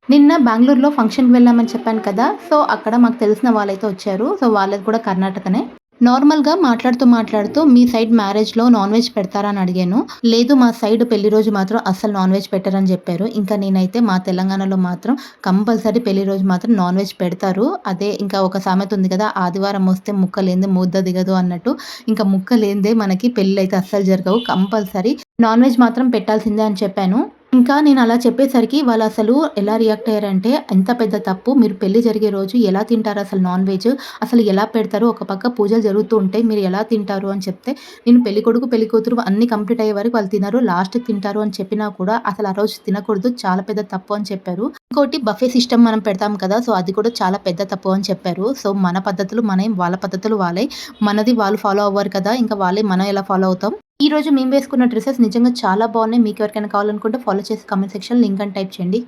నిన్న బెంగుళూరులో ఫంక్షన్‌కి వెళ్ళామని చెప్పాను కదా! సో, అక్కడ మాకు తెలిసిన వాళ్ళైతే వచ్చారు. సో, వాళ్ళది కూడా కర్ణాటకనే. నార్మల్‌గా మాట్లాడుతూ మీ సైడ్ మ్యారేజ్‌లో నాన్ వెజ్ పెడతారా అని అడిగాను. లేదు మా సైడ్ పెళ్లి రోజు మాత్రం అస్సలు నాన్ వెజ్ పెట్టరని జెప్పారు. ఇంకా నేనైతే మా తెలంగాణలో మాత్రం కంపల్సరీ పెళ్లి రోజు మాత్రం నాన్ వెజ్ పెడతారు. అదే ఇంకా ఒక సామెత ఉంది కదా! ఆదివారం వస్తే ముక్క లేనిదే ముద్ద దిగదు అన్నట్టు. ఇంకా ముక్క లేనిదే మనకి పెళ్ళిళ్ళైతే అస్సలు జరగవు. కంపల్సరీ నాన్ వెజ్ మాత్రం పెట్టాల్సిందే అని చెప్పాను. ఇంకా నేనలా చెప్పేసరికి వాళ్ళసలు ఎలా రియాక్ట్ అయ్యారంటే, "ఎంత పెద్ద తప్పు. మీరు పెళ్లి జరిగే రోజు ఎలా తింటారసలు నాన్ వెజ్? అసలు ఎలా పెడతారు? ఒక పక్క పూజలు జరుగుతూ ఉంటాయి. మీరు ఎలా తింటారు?" అని చెప్తే, నేను పెళ్ళికొడుకు, పెళ్ళికూతురు అన్నీ కంప్లీట్ అయ్యే వరకు వాళ్ళు తినరు. లాస్ట్‌కి తింటారు అని చెప్పినా కూడా, అసలు ఆ రోజు తినకూడదు. చాలా పెద్ద తప్పు అని చెప్పారు. ఇంకోటి బఫే సిస్టమ్ మనం పెడతాం కదా! సో, అది కూడా చాలా పెద్ద తప్పు అని చెప్పారు. సో, మన పద్ధతులు మనయి, వాళ్ళ పద్ధతులు వాళ్ళయి. మనది వాళ్ళు ఫాలో అవ్వరు కదా! ఇంకా వాళ్ళయి మనం ఎలా ఫాలో అవుతాం? ఈరోజు మేము వేసుకున్న డ్రెసెస్ నిజంగా చాలా బాగున్నాయి. మీకెవరికైనా కావాలనుకుంటే ఫాలో చేసి కామెంట్ సెక్షన్‌లో లింక్ అని టైప్ చేయండి.